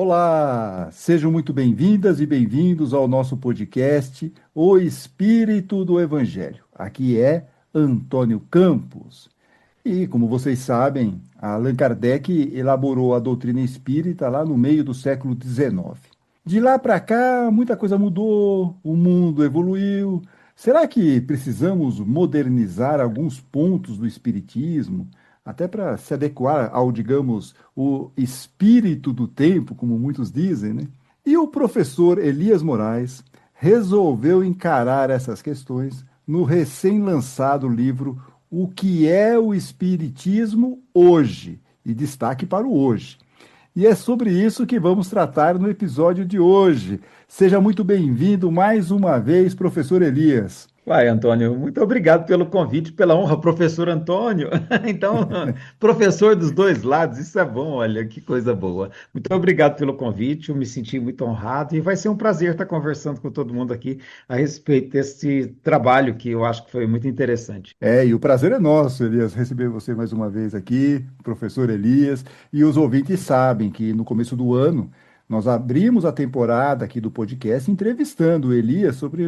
Olá, sejam muito bem-vindas e bem-vindos ao nosso podcast O Espírito do Evangelho. Aqui é Antônio Campos. E, como vocês sabem, Allan Kardec elaborou a doutrina espírita lá no meio do século XIX. De lá para cá, muita coisa mudou, o mundo evoluiu. Será que precisamos modernizar alguns pontos do espiritismo? Até para se adequar ao, digamos, o espírito do tempo, como muitos dizem, né? E o professor Elias Moraes resolveu encarar essas questões no recém-lançado livro O que é o Espiritismo hoje? E destaque para o hoje. E é sobre isso que vamos tratar no episódio de hoje. Seja muito bem-vindo mais uma vez, professor Elias. Uai, Antônio, muito obrigado pelo convite, pela honra, professor Antônio. Então, professor dos dois lados, isso é bom, olha, que coisa boa. Muito obrigado pelo convite, eu me senti muito honrado e vai ser um prazer estar conversando com todo mundo aqui a respeito desse trabalho que eu acho que foi muito interessante. E o prazer é nosso, Elias, receber você mais uma vez aqui, professor Elias. E os ouvintes sabem que no começo do ano nós abrimos a temporada aqui do podcast entrevistando o Elias sobre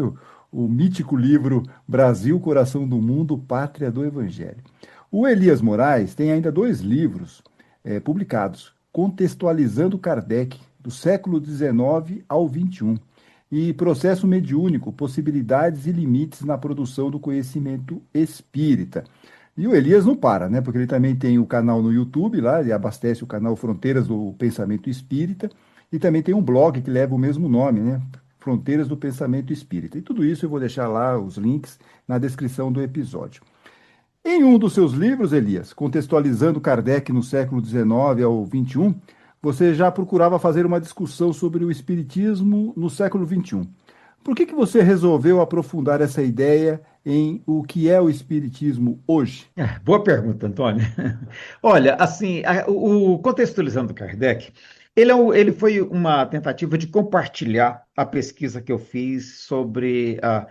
o mítico livro Brasil, Coração do Mundo, Pátria do Evangelho. O Elias Moraes tem ainda dois livros publicados, contextualizando Kardec, do século XIX ao XXI e Processo Mediúnico, Possibilidades e Limites na Produção do Conhecimento Espírita. E o Elias não para, né? Porque ele também tem o canal no YouTube, lá ele abastece o canal Fronteiras do Pensamento Espírita, e também tem um blog que leva o mesmo nome, né? Fronteiras do Pensamento Espírita. E tudo isso eu vou deixar lá os links na descrição do episódio. Em um dos seus livros, Elias, contextualizando Kardec no século XIX ao XXI, você já procurava fazer uma discussão sobre o espiritismo no século XXI. Por que você resolveu aprofundar essa ideia em o que é o espiritismo hoje? Boa pergunta, Antônio. Olha, assim, o contextualizando Kardec, ele foi uma tentativa de compartilhar a pesquisa que eu fiz sobre a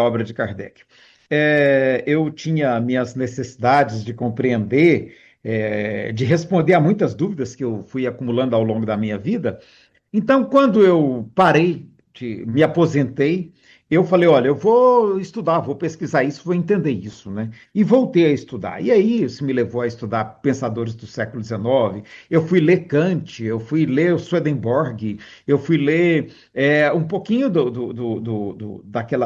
obra de Kardec. Eu tinha minhas necessidades de compreender, de responder a muitas dúvidas que eu fui acumulando ao longo da minha vida. Então, quando eu parei, me aposentei, eu falei, olha, eu vou estudar, vou pesquisar isso, vou entender isso, né? E voltei a estudar. E aí isso me levou a estudar pensadores do século XIX. Eu fui ler Kant, eu fui ler o Swedenborg, eu fui ler um pouquinho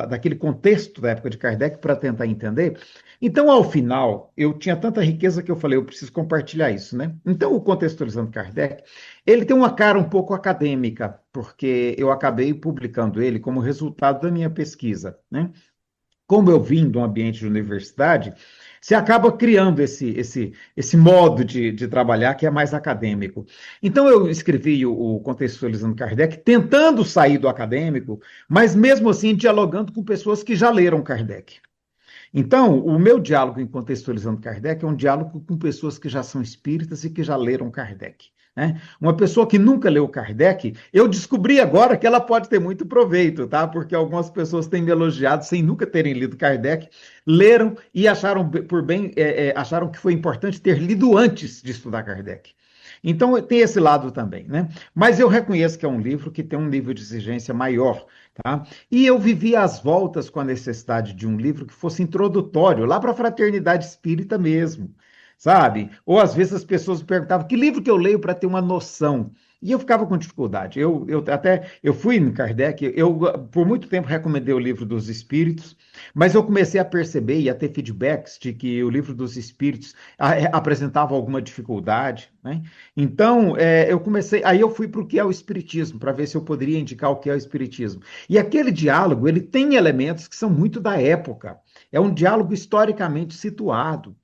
daquele contexto da época de Kardec para tentar entender. Então, ao final, eu tinha tanta riqueza que eu falei, eu preciso compartilhar isso, né? Então, o Contextualizando Kardec, ele tem uma cara um pouco acadêmica, porque eu acabei publicando ele como resultado da minha pesquisa, né? Como eu vim de um ambiente de universidade, você acaba criando esse modo de trabalhar que é mais acadêmico. Então, eu escrevi o Contextualizando Kardec, tentando sair do acadêmico, mas mesmo assim dialogando com pessoas que já leram Kardec. Então, o meu diálogo em Contextualizando Kardec é um diálogo com pessoas que já são espíritas e que já leram Kardec, né? Uma pessoa que nunca leu Kardec, eu descobri agora que ela pode ter muito proveito, tá? Porque algumas pessoas têm me elogiado sem nunca terem lido Kardec, leram e acharam que foi importante ter lido antes de estudar Kardec. Então, tem esse lado também, né? Mas eu reconheço que é um livro que tem um nível de exigência maior, tá? E eu vivi às voltas com a necessidade de um livro que fosse introdutório, lá para a fraternidade espírita mesmo, sabe? Ou às vezes as pessoas me perguntavam que livro que eu leio para ter uma noção. E eu ficava com dificuldade. Eu fui no Kardec, eu por muito tempo recomendei o livro dos Espíritos, mas eu comecei a perceber e a ter feedbacks de que o livro dos Espíritos apresentava alguma dificuldade, né? Então, aí eu fui para o que é o Espiritismo, para ver se eu poderia indicar o que é o Espiritismo. E aquele diálogo, ele tem elementos que são muito da época. É um diálogo historicamente situado.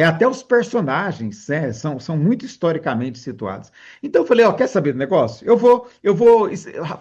Até os personagens são muito historicamente situados. Então eu falei, ó, quer saber do negócio? Eu vou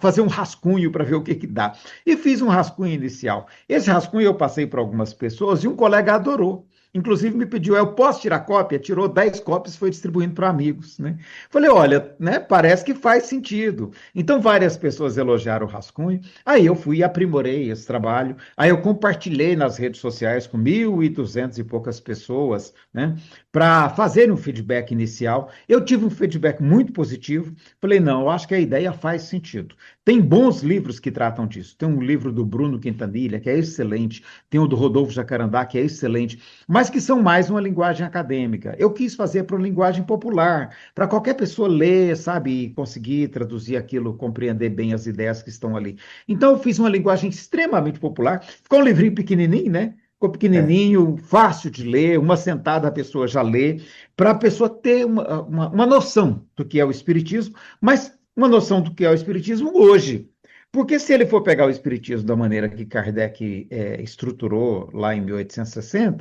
fazer um rascunho para ver o que que dá. E fiz um rascunho inicial. Esse rascunho eu passei para algumas pessoas e um colega adorou. inclusive me pediu, eu posso tirar cópia? Tirou 10 cópias e foi distribuindo para amigos, né? Falei, olha, né, parece que faz sentido. Então, várias pessoas elogiaram o rascunho, aí eu fui e aprimorei esse trabalho, aí eu compartilhei nas redes sociais com 1.200 e poucas pessoas, né, para fazerem um feedback inicial. Eu tive um feedback muito positivo, falei, não, eu acho que a ideia faz sentido. Tem bons livros que tratam disso. Tem um livro do Bruno Quintanilha, que é excelente, tem o do Rodolfo Jacarandá, que é excelente, mas que são mais uma linguagem acadêmica. Eu quis fazer para uma linguagem popular, para qualquer pessoa ler, sabe, e conseguir traduzir aquilo, compreender bem as ideias que estão ali. Então, eu fiz uma linguagem extremamente popular. Ficou um livrinho pequenininho, né? Ficou É. pequenininho, fácil de ler, uma sentada a pessoa já lê, para a pessoa ter uma noção do que é o Espiritismo, mas uma noção do que é o Espiritismo hoje. Porque se ele for pegar o Espiritismo da maneira que Kardec estruturou lá em 1860,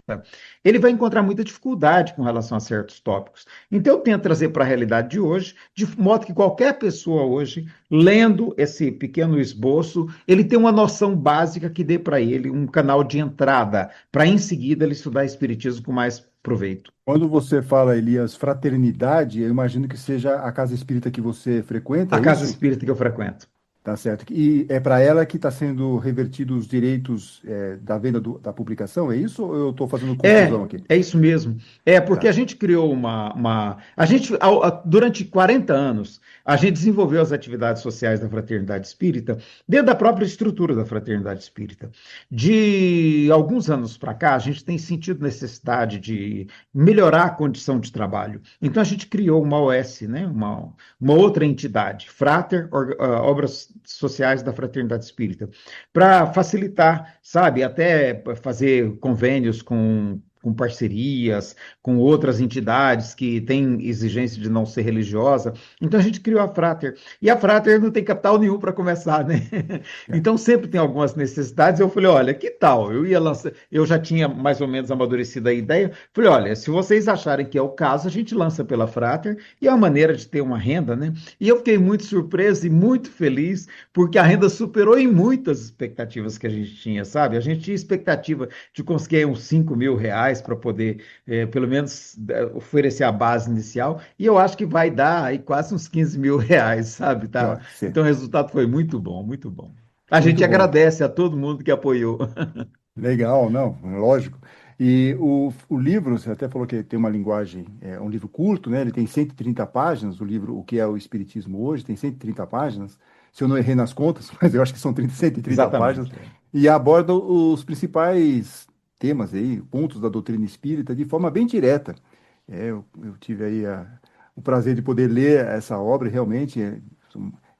ele vai encontrar muita dificuldade com relação a certos tópicos. Então, eu tento trazer para a realidade de hoje, de modo que qualquer pessoa hoje, lendo esse pequeno esboço, ele tem uma noção básica que dê para ele um canal de entrada, para em seguida ele estudar Espiritismo com mais proveito. Quando você fala, Elias, fraternidade, eu imagino que seja a casa espírita que você frequenta, A é casa isso? espírita que eu frequento. Tá certo. E é para ela que está sendo revertido os direitos da venda da publicação, é isso? Ou eu estou fazendo confusão aqui? É isso mesmo. É porque a Tá. gente criou a gente, durante 40 anos, a gente desenvolveu as atividades sociais da Fraternidade Espírita dentro da própria estrutura da Fraternidade Espírita. De alguns anos para cá, a gente tem sentido necessidade de melhorar a condição de trabalho. Então, a gente criou uma OS, né? Uma outra entidade, Obras Sociais da Fraternidade Espírita, para facilitar, sabe, até fazer convênios com parcerias, com outras entidades que têm exigência de não ser religiosa. Então a gente criou a Frater. E a Frater não tem capital nenhum para começar, né? É. Então sempre tem algumas necessidades. Eu falei, olha, que tal? Eu ia lançar, eu já tinha mais ou menos amadurecido a ideia. Falei, olha, se vocês acharem que é o caso, a gente lança pela Frater e é uma maneira de ter uma renda, né? E eu fiquei muito surpreso e muito feliz, porque a renda superou em muitas expectativas que a gente tinha, sabe? A gente tinha expectativa de conseguir uns R$ 5.000 para poder, pelo menos, oferecer a base inicial, e eu acho que vai dar aí quase uns R$ 15.000, sabe? Tá? Ó, Então o resultado foi muito bom, muito bom. A muito gente bom. agradece a todo mundo que apoiou. Legal, não, lógico. E o livro, você até falou que tem uma linguagem, é um livro curto, né? Ele tem 130 páginas, o livro O que é o Espiritismo hoje, tem 130 páginas. Se eu não errei nas contas, mas eu acho que são 130 páginas. Exatamente. E aborda os principais temas aí, pontos da doutrina espírita, de forma bem direta. Eu tive aí o prazer de poder ler essa obra, e realmente é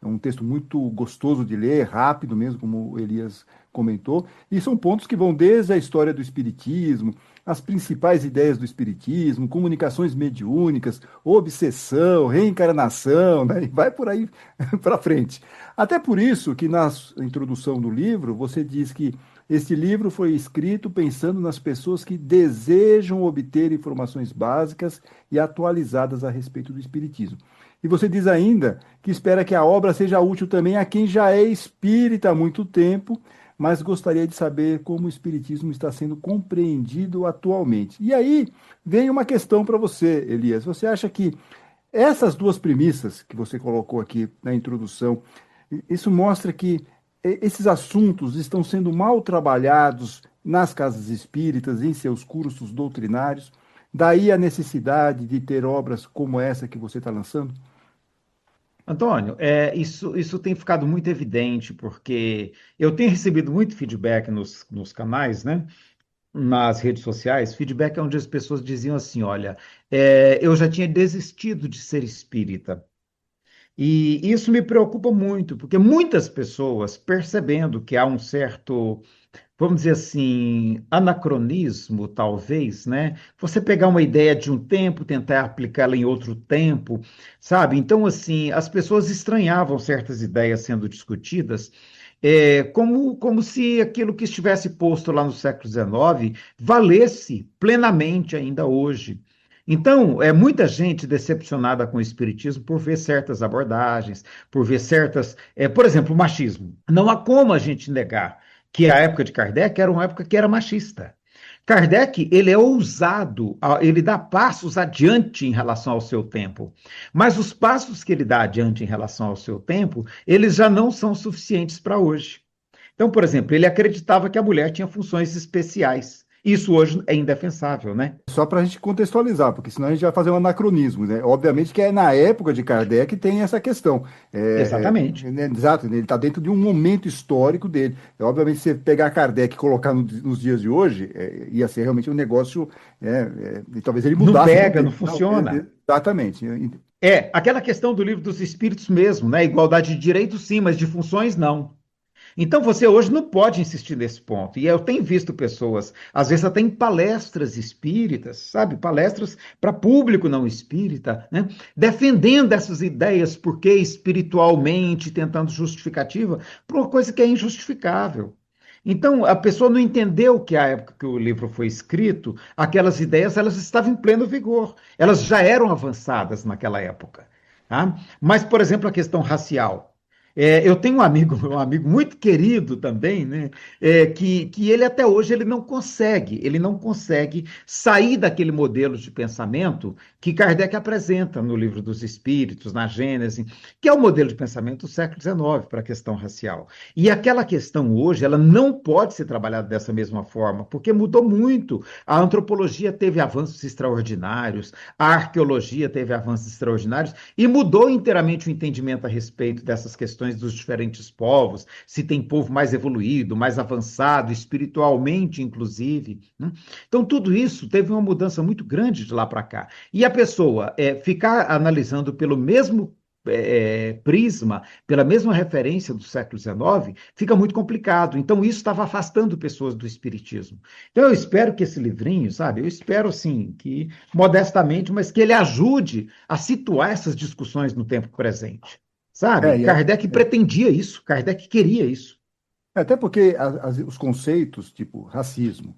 um texto muito gostoso de ler, rápido mesmo, como o Elias comentou, e são pontos que vão desde a história do Espiritismo, as principais ideias do Espiritismo, comunicações mediúnicas, obsessão, reencarnação, né? E vai por aí para frente. Até por isso que na introdução do livro você diz que este livro foi escrito pensando nas pessoas que desejam obter informações básicas e atualizadas a respeito do Espiritismo. E você diz ainda que espera que a obra seja útil também a quem já é espírita há muito tempo, mas gostaria de saber como o Espiritismo está sendo compreendido atualmente. E aí vem uma questão para você, Elias. Você acha que essas duas premissas que você colocou aqui na introdução, isso mostra que esses assuntos estão sendo mal trabalhados nas casas espíritas, em seus cursos doutrinários? Daí a necessidade de ter obras como essa que você está lançando? Antônio, isso tem ficado muito evidente, porque eu tenho recebido muito feedback nos canais, né? Nas redes sociais, feedback é onde as pessoas diziam assim: olha, eu já tinha desistido de ser espírita. E isso me preocupa muito, porque muitas pessoas, percebendo que há um certo, vamos dizer assim, anacronismo, talvez, né? Você pegar uma ideia de um tempo, tentar aplicá-la em outro tempo, sabe? Então, assim, as pessoas estranhavam certas ideias sendo discutidas, como se aquilo que estivesse posto lá no século XIX valesse plenamente ainda hoje. Então, muita gente decepcionada com o espiritismo por ver certas abordagens, por ver certas, por exemplo, o machismo. Não há como a gente negar que a época de Kardec era uma época que era machista. Kardec, ele é ousado, ele dá passos adiante em relação ao seu tempo. Mas os passos que ele dá adiante em relação ao seu tempo, eles já não são suficientes para hoje. Então, por exemplo, ele acreditava que a mulher tinha funções especiais. Isso hoje é indefensável, né? Só para a gente contextualizar, porque senão a gente vai fazer um anacronismo, né? Obviamente que é na época de Kardec tem essa questão. Exatamente. Exato, né? Ele está dentro de um momento histórico dele. Obviamente, se você pegar Kardec e colocar nos dias de hoje, ia ser realmente um negócio. E talvez ele Não mudasse muito. pega, não funciona. Exatamente. É, aquela questão do livro dos espíritos mesmo, né? Igualdade de direitos, sim, mas de funções, não. Então você hoje não pode insistir nesse ponto. E eu tenho visto pessoas, às vezes até em palestras espíritas, sabe? Palestras para público não espírita, né? Defendendo essas ideias, porque espiritualmente, tentando justificativa, por uma coisa que é injustificável. Então, a pessoa não entendeu que a época que o livro foi escrito, aquelas ideias elas estavam em pleno vigor. Elas já eram avançadas naquela época. Tá? Mas, por exemplo, a questão racial. Eu tenho um amigo muito querido também, né? Que ele até hoje ele não consegue sair daquele modelo de pensamento que Kardec apresenta no Livro dos Espíritos, na Gênese, que é o modelo de pensamento do século XIX para a questão racial. E aquela questão hoje, ela não pode ser trabalhada dessa mesma forma, porque mudou muito. A antropologia teve avanços extraordinários, a arqueologia teve avanços extraordinários e mudou inteiramente o entendimento a respeito dessas questões dos diferentes povos, se tem povo mais evoluído, mais avançado, espiritualmente, inclusive. Né? Então, tudo isso teve uma mudança muito grande de lá para cá. E a pessoa ficar analisando pelo mesmo prisma, pela mesma referência do século XIX, fica muito complicado. Então, isso estava afastando pessoas do espiritismo. Então, eu espero que esse livrinho, sabe, eu espero, sim, que, modestamente, mas que ele ajude a situar essas discussões no tempo presente. É, Sabe? e é- Kardec pretendia isso, Kardec queria isso. Até porque os conceitos, tipo racismo,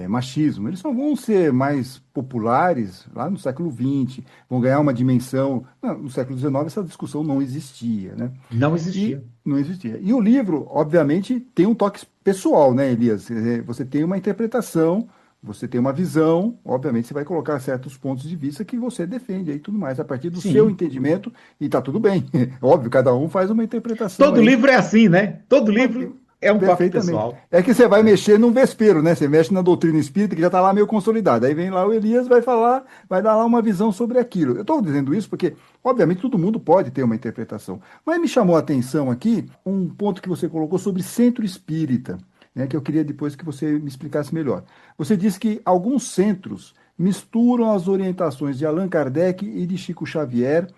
machismo, eles só vão ser mais populares lá no século XX, vão ganhar uma dimensão. Não, no século XIX essa discussão não existia, né? Não E existia. não existia. E o livro, obviamente, tem um toque pessoal, né, Elias? Você tem uma interpretação, você tem uma visão, obviamente você vai colocar certos pontos de vista que você defende aí e tudo mais, a partir do seu Sim. entendimento, e tá tudo bem. Óbvio, cada um faz uma interpretação Todo aí. livro é assim, né? Todo Ok, livro é um toque perfeitamente. pessoal. É que você vai mexer num vespeiro, né? Você mexe na doutrina espírita que já está lá meio consolidada. Aí vem lá o Elias, vai falar, vai dar lá uma visão sobre aquilo. Eu estou dizendo isso porque, obviamente, todo mundo pode ter uma interpretação. Mas me chamou a atenção aqui um ponto que você colocou sobre centro espírita, né? Que eu queria depois que você me explicasse melhor. Você disse que alguns centros misturam as orientações de Allan Kardec e de Chico Xavier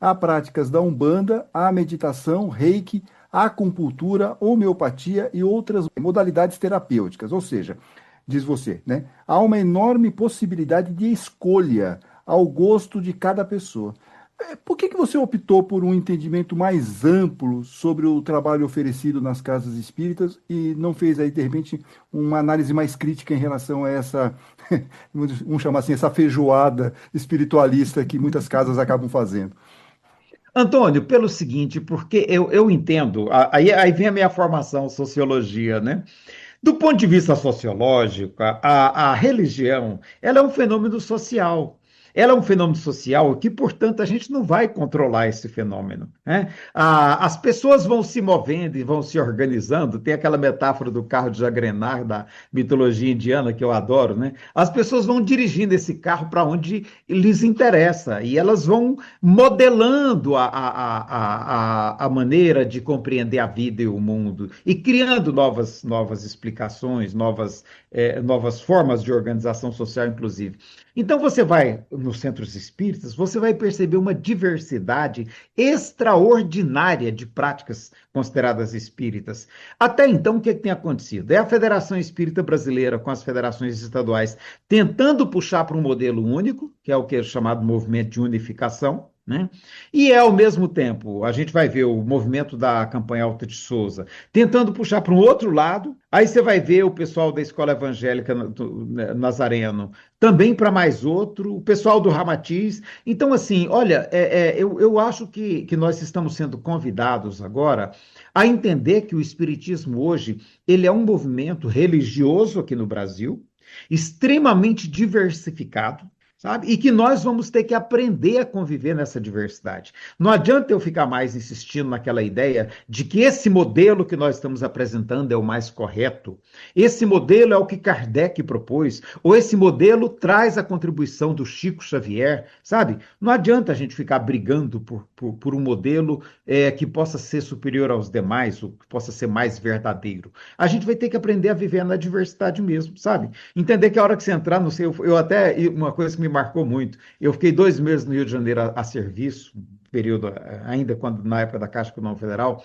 a práticas da Umbanda, a meditação, Reiki, a acupuntura, homeopatia e outras modalidades terapêuticas. Ou seja, diz você, né? Há uma enorme possibilidade de escolha ao gosto de cada pessoa. Por que você optou por um entendimento mais amplo sobre o trabalho oferecido nas casas espíritas e não fez aí, de repente, uma análise mais crítica em relação a essa, vamos chamar assim, essa feijoada espiritualista que muitas casas acabam fazendo? Antônio, pelo seguinte, porque eu entendo, aí vem a minha formação, sociologia, né? Do ponto de vista sociológico, a religião, ela é um fenômeno social. Ela é um fenômeno social que, portanto, a gente não vai controlar esse fenômeno, né? As pessoas vão se movendo e vão se organizando. Tem aquela metáfora do carro de Jagrenar, da mitologia indiana, que eu adoro, né? As pessoas vão dirigindo esse carro para onde lhes interessa e elas vão modelando a maneira de compreender a vida e o mundo e criando novas explicações, novas formas de organização social, inclusive. Então, você vai nos centros espíritas, você vai perceber uma diversidade extraordinária de práticas consideradas espíritas. Até então, o que tem acontecido? É a Federação Espírita Brasileira, com as federações estaduais, tentando puxar para um modelo único, que é o que é chamado movimento de unificação. Né? E ao mesmo tempo, a gente vai ver o movimento da campanha Alta de Souza tentando puxar para um outro lado. Aí você vai ver o pessoal da Escola Evangélica Nazareno também para mais outro, o pessoal do Ramatiz. Então, assim, olha, eu acho que nós estamos sendo convidados agora a entender que o Espiritismo hoje ele é um movimento religioso aqui no Brasil, extremamente diversificado, sabe? E que nós vamos ter que aprender a conviver nessa diversidade. Não adianta eu ficar mais insistindo naquela ideia de que esse modelo que nós estamos apresentando é o mais correto, esse modelo é o que Kardec propôs, ou esse modelo traz a contribuição do Chico Xavier, sabe? Não adianta a gente ficar brigando por um modelo que possa ser superior aos demais, ou que possa ser mais verdadeiro. A gente vai ter que aprender a viver na diversidade mesmo, sabe? Entender que a hora que você entrar, não sei, eu até, uma coisa que me marcou muito, eu fiquei 2 meses no Rio de Janeiro a serviço, período ainda quando na época da Caixa Econômica Federal,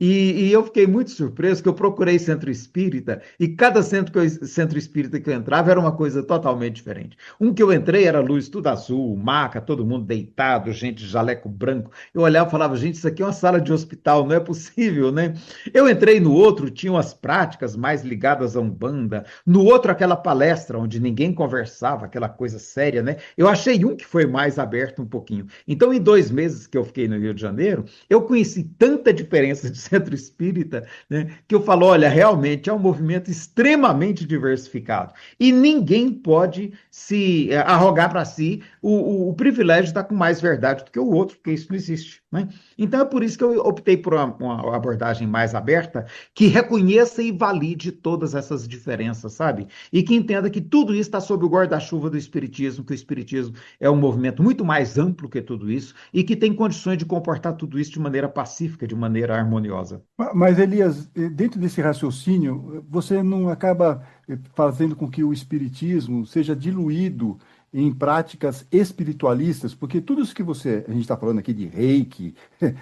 e eu fiquei muito surpreso que eu procurei centro espírita e cada centro espírita que eu entrava era uma coisa totalmente diferente. Um que eu entrei era luz tudo azul, maca, todo mundo deitado, gente de jaleco branco. Eu olhava e falava, gente, isso aqui é uma sala de hospital, não é possível, né? Eu entrei no outro, tinham as práticas mais ligadas a Umbanda. No outro, aquela palestra onde ninguém conversava, aquela coisa séria, né? Eu achei um que foi mais aberto um pouquinho. Então, em 2 meses que eu fiquei no Rio de Janeiro, eu conheci tanta diferença de centro espírita, né, que eu falo, olha, realmente é um movimento extremamente diversificado e ninguém pode se arrogar para si o privilégio de estar com mais verdade do que o outro, porque isso não existe. Né? Então é por isso que eu optei por uma abordagem mais aberta, que reconheça e valide todas essas diferenças, sabe? E que entenda que tudo isso está sob o guarda-chuva do Espiritismo, que o Espiritismo é um movimento muito mais amplo que tudo isso e que tem condições de comportar tudo isso de maneira pacífica, de maneira harmoniosa. Mas, Elias, dentro desse raciocínio, você não acaba fazendo com que o espiritismo seja diluído em práticas espiritualistas, porque tudo isso que a gente está falando aqui de reiki,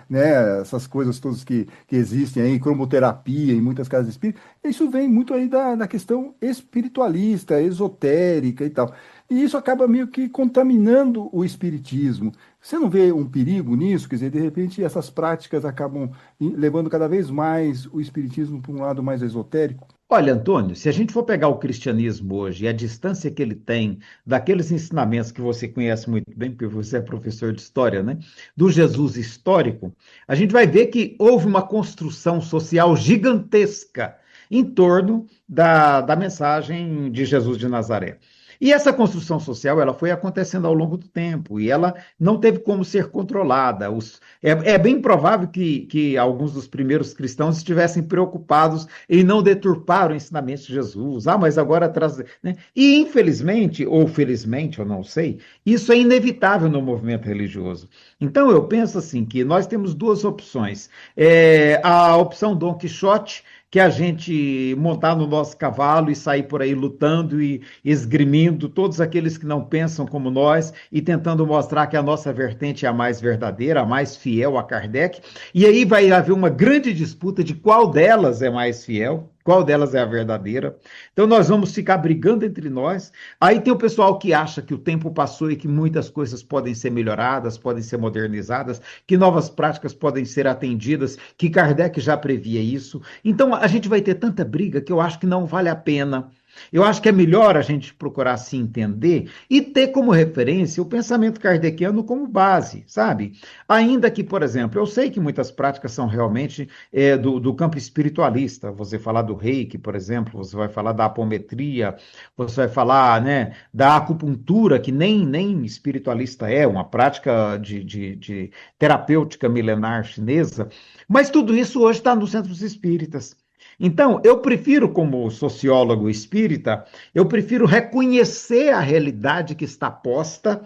né, essas coisas todas que existem aí, cromoterapia em muitas casas espíritas, isso vem muito aí da questão espiritualista, esotérica e tal. E isso acaba meio que contaminando o espiritismo. Você não vê um perigo nisso? Quer dizer, de repente essas práticas acabam levando cada vez mais o espiritismo para um lado mais esotérico? Olha, Antônio, se a gente for pegar o cristianismo hoje e a distância que ele tem daqueles ensinamentos que você conhece muito bem, porque você é professor de história, né? Do Jesus histórico, a gente vai ver que houve uma construção social gigantesca em torno da mensagem de Jesus de Nazaré. E essa construção social, ela foi acontecendo ao longo do tempo e ela não teve como ser controlada. É bem provável que alguns dos primeiros cristãos estivessem preocupados em não deturpar o ensinamento de Jesus. Ah, mas agora traz, né? E infelizmente, ou felizmente, eu não sei, isso é inevitável no movimento religioso. Então eu penso assim que nós temos duas opções. A opção Dom Quixote, que é a gente montar no nosso cavalo e sair por aí lutando e esgrimindo todos aqueles que não pensam como nós e tentando mostrar que a nossa vertente é a mais verdadeira, a mais fiel a Kardec. E aí vai haver uma grande disputa de qual delas é mais fiel. Qual delas é a verdadeira? Então, nós vamos ficar brigando entre nós. Aí tem o pessoal que acha que o tempo passou e que muitas coisas podem ser melhoradas, podem ser modernizadas, que novas práticas podem ser atendidas, que Kardec já previa isso. Então, a gente vai ter tanta briga que eu acho que não vale a pena. Eu acho que é melhor a gente procurar se entender e ter como referência o pensamento kardeciano como base, sabe? Ainda que, por exemplo, eu sei que muitas práticas são realmente do campo espiritualista. Você falar do reiki, por exemplo, você vai falar da apometria, você vai falar, né, da acupuntura, que nem espiritualista é, uma prática de terapêutica milenar chinesa, mas tudo isso hoje está nos centros espíritas. Então, eu prefiro, como sociólogo espírita, eu prefiro reconhecer a realidade que está posta,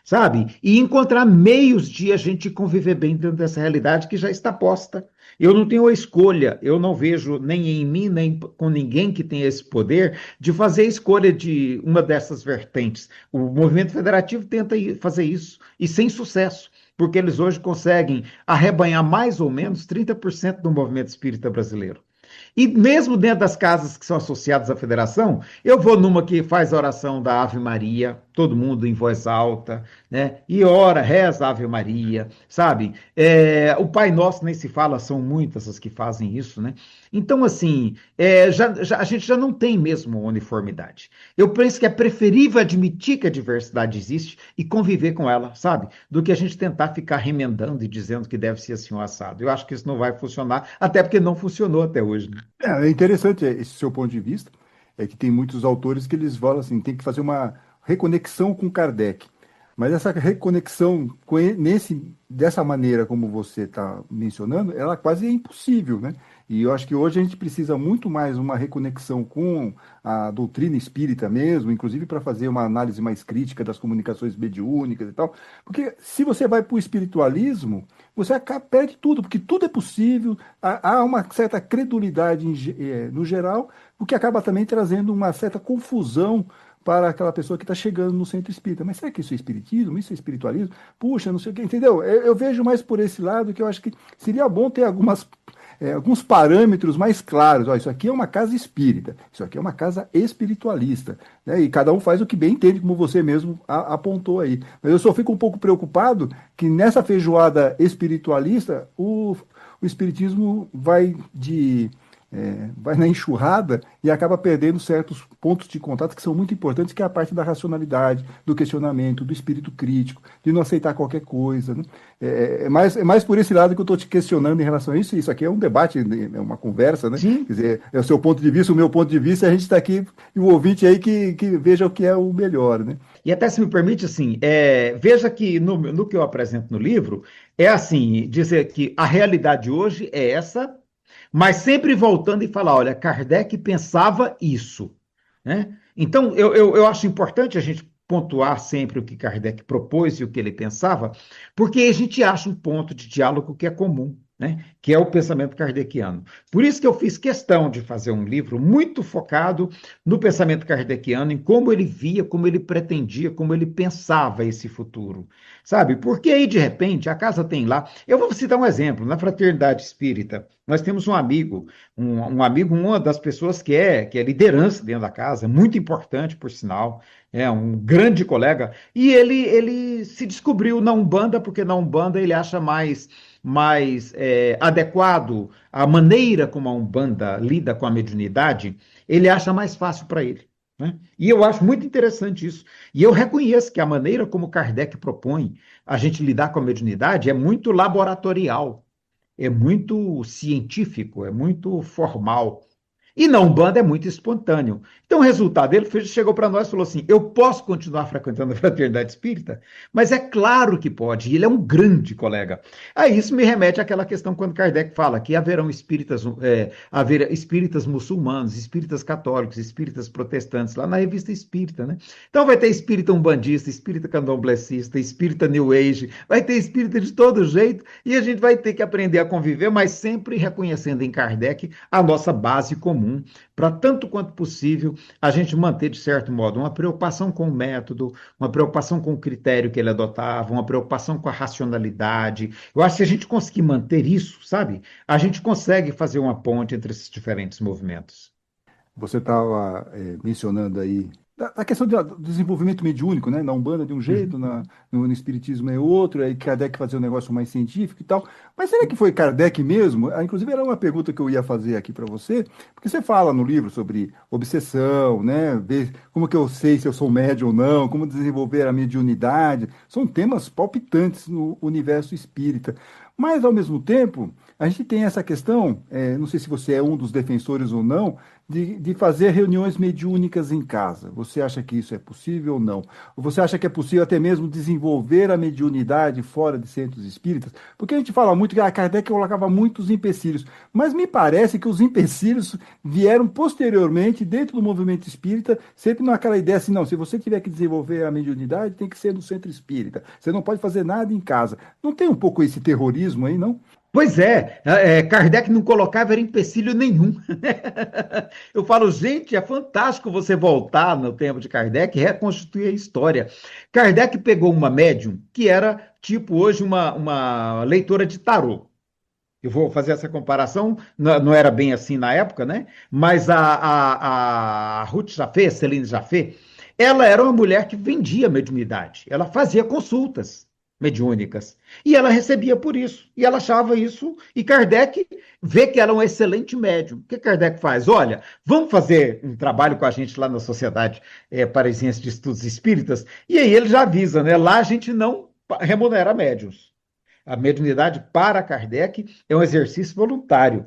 sabe? E encontrar meios de a gente conviver bem dentro dessa realidade que já está posta. Eu não tenho a escolha, eu não vejo nem em mim, nem com ninguém que tenha esse poder de fazer a escolha de uma dessas vertentes. O movimento federativo tenta fazer isso, e sem sucesso, porque eles hoje conseguem arrebanhar mais ou menos 30% do movimento espírita brasileiro. E mesmo dentro das casas que são associadas à federação, eu vou numa que faz a oração da Ave Maria, todo mundo em voz alta, né? E ora, reza a Ave Maria, sabe? O Pai Nosso nem se fala, são muitas as que fazem isso, né? Então, assim, a gente já não tem mesmo uniformidade. Eu penso que é preferível admitir que a diversidade existe e conviver com ela, sabe? Do que a gente tentar ficar remendando e dizendo que deve ser assim o assado. Eu acho que isso não vai funcionar, até porque não funcionou até hoje, né? É interessante esse seu ponto de vista. é que tem muitos autores que eles falam assim, tem que fazer uma reconexão com Kardec. Mas essa reconexão dessa maneira como você está mencionando, ela quase é impossível, né? E eu acho que hoje a gente precisa muito mais uma reconexão com a doutrina espírita mesmo, inclusive para fazer uma análise mais crítica das comunicações mediúnicas e tal. Porque se você vai para o espiritualismo, você perde tudo, porque tudo é possível, há uma certa credulidade no geral, o que acaba também trazendo uma certa confusão para aquela pessoa que está chegando no centro espírita. Mas será que isso é espiritismo? Isso é espiritualismo? Puxa, não sei o quê, entendeu? Eu vejo mais por esse lado que eu acho que seria bom ter alguns parâmetros mais claros. Ó, isso aqui é uma casa espírita, isso aqui é uma casa espiritualista, né? E cada um faz o que bem entende, como você mesmo apontou aí. Mas eu só fico um pouco preocupado que nessa feijoada espiritualista o espiritismo vai na enxurrada e acaba perdendo certos pontos de contato que são muito importantes, que é a parte da racionalidade, do questionamento, do espírito crítico, de não aceitar qualquer coisa, né? É mais por esse lado que eu estou te questionando em relação a isso. Isso aqui é um debate, é uma conversa, né? Sim. Quer dizer, é o seu ponto de vista, o meu ponto de vista, a gente está aqui e o ouvinte aí que veja o que é o melhor, né? E até se me permite, assim, veja que no que eu apresento no livro, é assim, dizer que a realidade hoje é essa, mas sempre voltando e falar, olha, Kardec pensava isso, né? Então, eu acho importante a gente pontuar sempre o que Kardec propôs e o que ele pensava, porque a gente acha um ponto de diálogo que é comum, né? Que é o pensamento kardeciano. Por isso que eu fiz questão de fazer um livro muito focado no pensamento kardeciano, em como ele via, como ele pretendia, como ele pensava esse futuro, sabe? Porque aí, de repente, a casa tem lá. Eu vou citar um exemplo, na Fraternidade Espírita, nós temos um amigo, um amigo, uma das pessoas que é liderança dentro da casa, muito importante, por sinal, é um grande colega, e ele se descobriu na Umbanda, porque na Umbanda ele acha mais adequado a maneira como a Umbanda lida com a mediunidade, ele acha mais fácil para ele. Né? E eu acho muito interessante isso. E eu reconheço que a maneira como Kardec propõe a gente lidar com a mediunidade é muito laboratorial, é muito científico, é muito formal. E na Umbanda é muito espontâneo. Então, o resultado, ele chegou para nós e falou assim: eu posso continuar frequentando a Fraternidade Espírita? Mas é claro que pode, e ele é um grande colega. Aí isso me remete àquela questão quando Kardec fala que haverá espíritas muçulmanos, espíritas católicos, espíritas protestantes, lá na revista Espírita, né? Então vai ter espírita umbandista, espírita candomblessista, espírita New Age, vai ter espírita de todo jeito, e a gente vai ter que aprender a conviver, mas sempre reconhecendo em Kardec a nossa base comum, para tanto quanto possível a gente manter, de certo modo, uma preocupação com o método, uma preocupação com o critério que ele adotava, uma preocupação com a racionalidade. Eu acho que se a gente conseguir manter isso, sabe, a gente consegue fazer uma ponte entre esses diferentes movimentos. Você estava mencionando aí da questão do desenvolvimento mediúnico, né? Na Umbanda de um jeito, no Espiritismo é outro, aí Kardec fazia um negócio mais científico e tal. Mas será que foi Kardec mesmo? Inclusive, era uma pergunta que eu ia fazer aqui para você, porque você fala no livro sobre obsessão, né? Ver como que eu sei se eu sou médium ou não, como desenvolver a mediunidade. São temas palpitantes no universo espírita. Mas, ao mesmo tempo, a gente tem essa questão, não sei se você é um dos defensores ou não, de fazer reuniões mediúnicas em casa. Você acha que isso é possível ou não? Ou você acha que é possível até mesmo desenvolver a mediunidade fora de centros espíritas? Porque a gente fala muito que a Kardec colocava muitos empecilhos, mas me parece que os empecilhos vieram posteriormente dentro do movimento espírita, sempre naquela ideia assim, não, se você tiver que desenvolver a mediunidade, tem que ser no centro espírita. Você não pode fazer nada em casa. Não tem um pouco esse terrorismo aí, não? Pois Kardec não colocava era empecilho nenhum. Eu falo, gente, é fantástico você voltar no tempo de Kardec e reconstituir a história. Kardec pegou uma médium que era, tipo, hoje uma leitora de tarô. Eu vou fazer essa comparação, não era bem assim na época, né? Mas a Ruth Jafé, Celine Jafé, ela era uma mulher que vendia mediunidade. Ela fazia consultas mediúnicas. E ela recebia por isso. E ela achava isso. E Kardec vê que ela é um excelente médium. O que Kardec faz? Olha, vamos fazer um trabalho com a gente lá na Sociedade Parisiense de Estudos Espíritas. E aí ele já avisa, né? Lá a gente não remunera médiums. A mediunidade para Kardec é um exercício voluntário.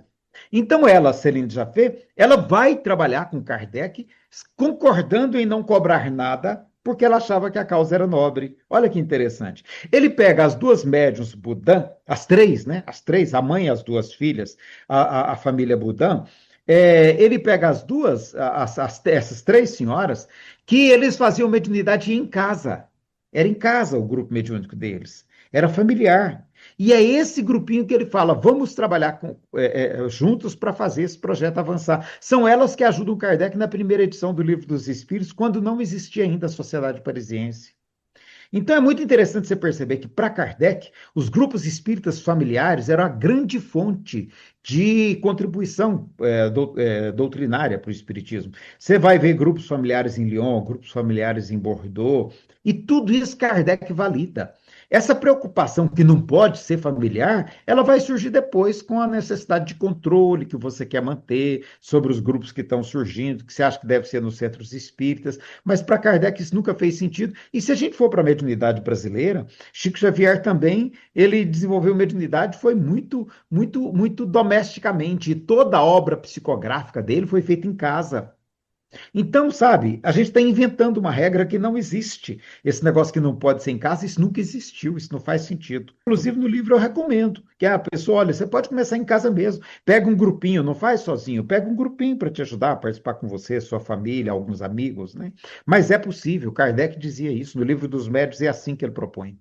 Então ela, Céline Jaffe, ela vai trabalhar com Kardec, concordando em não cobrar nada, porque ela achava que a causa era nobre. Olha que interessante. Ele pega as duas médiuns Budan, as três, né? As três, a mãe e as duas filhas, a família Budan. Ele pega as duas, essas três senhoras, que eles faziam mediunidade em casa. Era em casa o grupo mediúnico deles. Era familiar. E é esse grupinho que ele fala: vamos trabalhar juntos para fazer esse projeto avançar. São elas que ajudam Kardec na primeira edição do Livro dos Espíritos, quando não existia ainda a Sociedade Parisiense. Então é muito interessante você perceber que, para Kardec, os grupos espíritas familiares eram a grande fonte de contribuição doutrinária para o espiritismo. Você vai ver grupos familiares em Lyon, grupos familiares em Bordeaux, e tudo isso Kardec valida. Essa preocupação que não pode ser familiar, ela vai surgir depois com a necessidade de controle que você quer manter sobre os grupos que estão surgindo, que você acha que deve ser nos centros espíritas, mas para Kardec isso nunca fez sentido. E se a gente for para a mediunidade brasileira, Chico Xavier também, ele desenvolveu mediunidade, foi muito, muito, muito domesticamente, e toda a obra psicográfica dele foi feita em casa. Então, sabe, a gente está inventando uma regra que não existe. Esse negócio que não pode ser em casa, isso nunca existiu, isso não faz sentido. Inclusive, no livro eu recomendo que a pessoa, olha, você pode começar em casa mesmo. Pega um grupinho, não faz sozinho, pega um grupinho para te ajudar a participar com você, sua família, alguns amigos, né? Mas é possível, Kardec dizia isso, no livro dos médios é assim que ele propõe.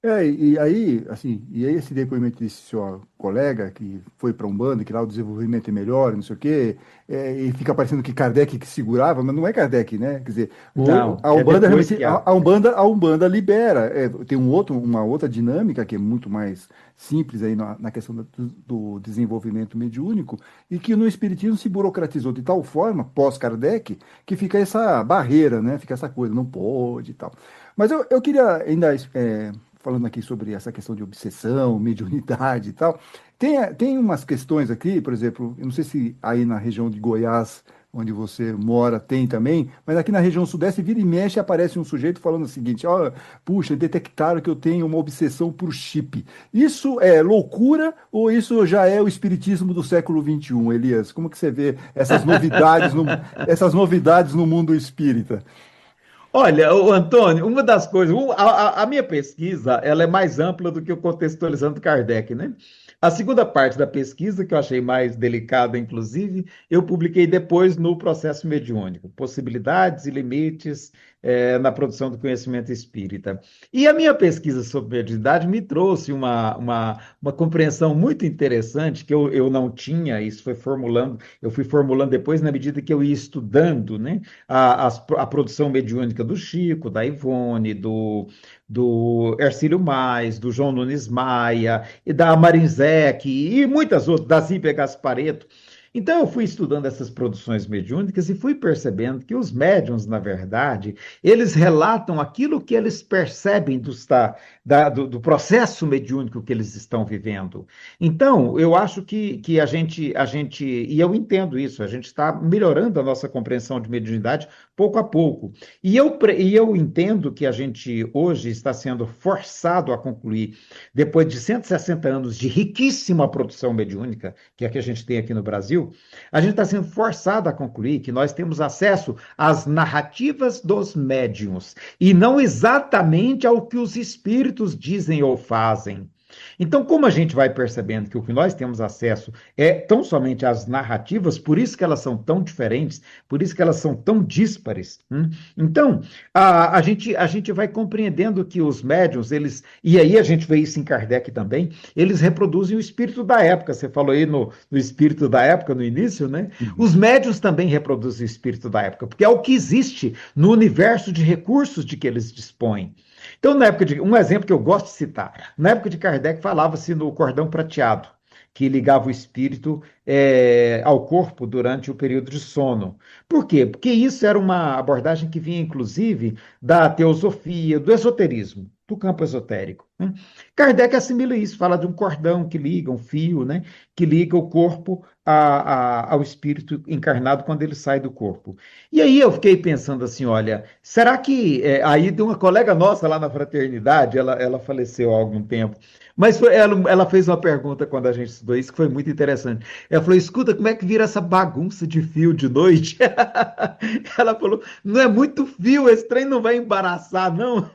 E aí, assim, e aí esse depoimento desse seu colega que foi para Umbanda, que lá o desenvolvimento é melhor, não sei o quê, e fica parecendo que Kardec que segurava, mas não é Kardec, né? Quer dizer, Não, a é Umbanda depois realmente, que há. A Umbanda libera, tem uma outra dinâmica que é muito mais simples aí na questão do desenvolvimento mediúnico, e que no Espiritismo se burocratizou de tal forma, pós-Kardec, que fica essa barreira, né? Fica essa coisa, não pode e tal. Mas eu queria ainda falando aqui sobre essa questão de obsessão, mediunidade e tal, tem umas questões aqui, por exemplo, eu não sei se aí na região de Goiás, onde você mora, tem também, mas aqui na região sudeste, vira e mexe, aparece um sujeito falando o seguinte: ó, puxa, detectaram que eu tenho uma obsessão por chip. Isso é loucura ou isso já é o espiritismo do século XXI, Elias? Como que você vê essas novidades no mundo espírita? Olha, Antônio, uma das coisas, a minha pesquisa, ela é mais ampla do que o contextualizando Kardec, né? A segunda parte da pesquisa, que eu achei mais delicada, inclusive, eu publiquei depois no Processo Mediúnico, Possibilidades e Limites na Produção do Conhecimento Espírita. E a minha pesquisa sobre mediunidade me trouxe uma compreensão muito interessante que eu não tinha, isso foi formulando, eu fui formulando depois na medida que eu ia estudando, né? A produção mediúnica do Chico, da Ivone, do Hercílio Mais, do João Nunes Maia, e da Marinzec, e muitas outras, da Zíbia Gasparetto. Então, eu fui estudando essas produções mediúnicas e fui percebendo que os médiuns, na verdade, eles relatam aquilo que eles percebem do processo mediúnico que eles estão vivendo. Então, eu acho que e eu entendo isso, a gente está melhorando a nossa compreensão de mediunidade pouco a pouco. E eu entendo que a gente hoje está sendo forçado a concluir, depois de 160 anos de riquíssima produção mediúnica, que é a que a gente tem aqui no Brasil, a gente está sendo forçado a concluir que nós temos acesso às narrativas dos médiuns e não exatamente ao que os espíritos dizem ou fazem. Então, como a gente vai percebendo que o que nós temos acesso é tão somente às narrativas, por isso que elas são tão diferentes, por isso que elas são tão díspares. Então, a gente vai compreendendo que os médiuns, e aí a gente vê isso em Kardec também, eles reproduzem o espírito da época. Você falou aí no espírito da época, no início, né? Uhum. Os médiuns também reproduzem o espírito da época, porque é o que existe no universo de recursos de que eles dispõem. Então, um exemplo que eu gosto de citar, na época de Kardec falava-se no cordão prateado, que ligava o espírito ao corpo durante o período de sono. Por quê? Porque isso era uma abordagem que vinha, inclusive, da teosofia, do esoterismo, do campo esotérico, né? Kardec assimila isso, fala de um cordão que liga, um fio, né, que liga o corpo ao espírito encarnado quando ele sai do corpo. E aí eu fiquei pensando assim, olha, será que aí de uma colega nossa lá na fraternidade, ela faleceu há algum tempo, mas ela fez uma pergunta quando a gente estudou isso que foi muito interessante. Ela falou: escuta, como é que vira essa bagunça de fio de noite? Ela falou: não é muito fio, esse trem não vai embaraçar, não.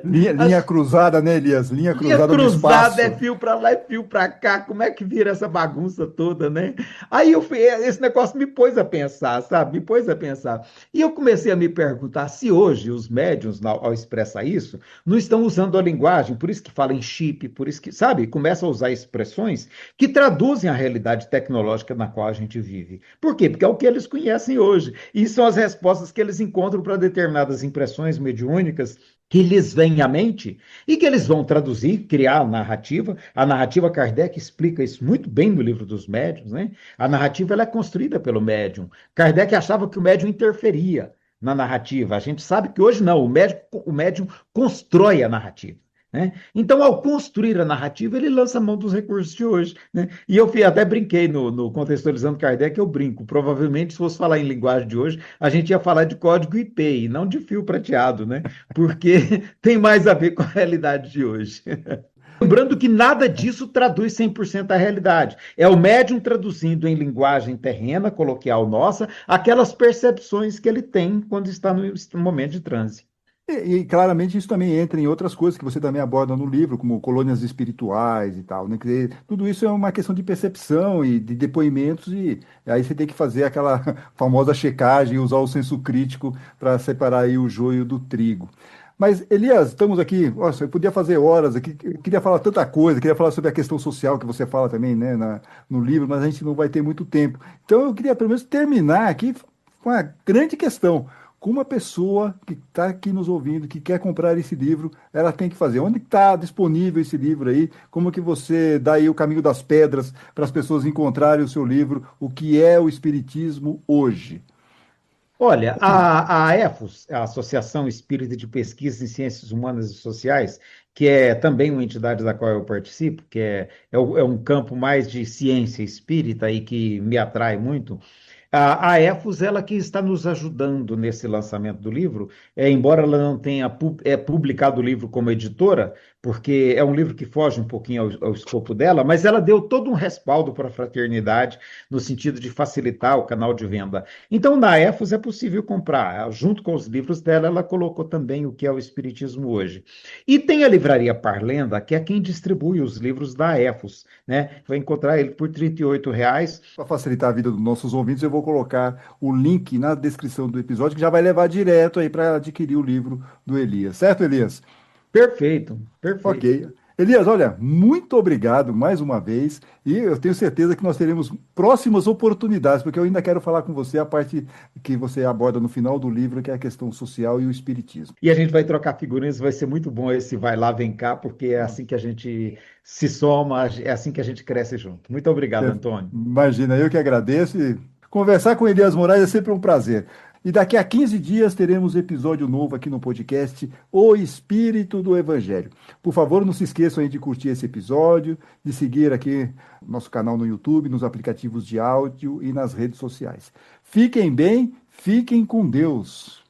Linha cruzada, né, Elias? Linha Linha cruzada no cruzada, é espaço. fio para lá, é fio para cá, como é que vira essa bagunça toda, né? Aí esse negócio me pôs a pensar, sabe? Me pôs a pensar. E eu comecei a me perguntar se hoje os médiuns, ao expressar isso, não estão usando a linguagem, por isso que falam em chip, por isso que, sabe, começam a usar expressões que traduzem a realidade tecnológica na qual a gente vive. Por quê? Porque é o que eles conhecem hoje. E são as respostas que eles encontram para determinadas impressões mediúnicas que lhes vêm à mente e que eles vão traduzir, criar a narrativa. A narrativa Kardec explica isso muito bem no livro dos médiuns, né? A narrativa ela é construída pelo médium. Kardec achava que o médium interferia na narrativa. A gente sabe que hoje não, o médium constrói a narrativa. Né? Então, ao construir a narrativa, ele lança a mão dos recursos de hoje. Né? E eu até brinquei no Contextualizando Kardec, eu brinco. Provavelmente, se fosse falar em linguagem de hoje, a gente ia falar de código IP e não de fio prateado, né? Porque tem mais a ver com a realidade de hoje. Lembrando que nada disso traduz 100% a realidade. É o médium traduzindo em linguagem terrena, coloquial nossa, aquelas percepções que ele tem quando está no momento de transe. Claramente isso também entra em outras coisas que você também aborda no livro, como colônias espirituais e tal, né? Quer dizer, tudo isso é uma questão de percepção e de depoimentos, e aí você tem que fazer aquela famosa checagem, usar o senso crítico para separar aí o joio do trigo. Mas, Elias, estamos aqui, nossa, eu podia fazer horas aqui, eu queria falar tanta coisa, queria falar sobre a questão social que você fala também, né, no livro, mas a gente não vai ter muito tempo. Então eu queria pelo menos terminar aqui com uma grande questão. Como uma pessoa que está aqui nos ouvindo, que quer comprar esse livro, ela tem que fazer? Onde está disponível esse livro aí? Como que você dá aí o caminho das pedras para as pessoas encontrarem o seu livro? O que é o Espiritismo hoje? Olha, a EFOS, a Associação Espírita de Pesquisa em Ciências Humanas e Sociais, que é também uma entidade da qual eu participo, que é um campo mais de ciência espírita e que me atrai muito. A EFOS, ela que está nos ajudando nesse lançamento do livro, embora ela não tenha publicado o livro como editora, porque é um livro que foge um pouquinho ao escopo dela, mas ela deu todo um respaldo para a fraternidade, no sentido de facilitar o canal de venda. Então, na EFOS é possível comprar. Junto com os livros dela, ela colocou também o que é o Espiritismo hoje. E tem a Livraria Parlenda, que é quem distribui os livros da EFOS, né? Vai encontrar ele por R$ 38. Para facilitar a vida dos nossos ouvintes, eu vou colocar o link na descrição do episódio, que já vai levar direto aí para adquirir o livro do Elias. Certo, Elias? Perfeito, perfeito. Ok. Elias, olha, muito obrigado mais uma vez, e eu tenho certeza que nós teremos próximas oportunidades, porque eu ainda quero falar com você a parte que você aborda no final do livro, que é a questão social e o espiritismo. E a gente vai trocar figurinhas, vai ser muito bom esse vai lá, vem cá, porque é assim que a gente se soma, é assim que a gente cresce junto. Muito obrigado, Antônio. Imagina, eu que agradeço. E conversar com Elias Moraes é sempre um prazer. E daqui a 15 dias teremos episódio novo aqui no podcast O Espírito do Evangelho. Por favor, não se esqueçam aí de curtir esse episódio, de seguir aqui nosso canal no YouTube, nos aplicativos de áudio e nas redes sociais. Fiquem bem, fiquem com Deus.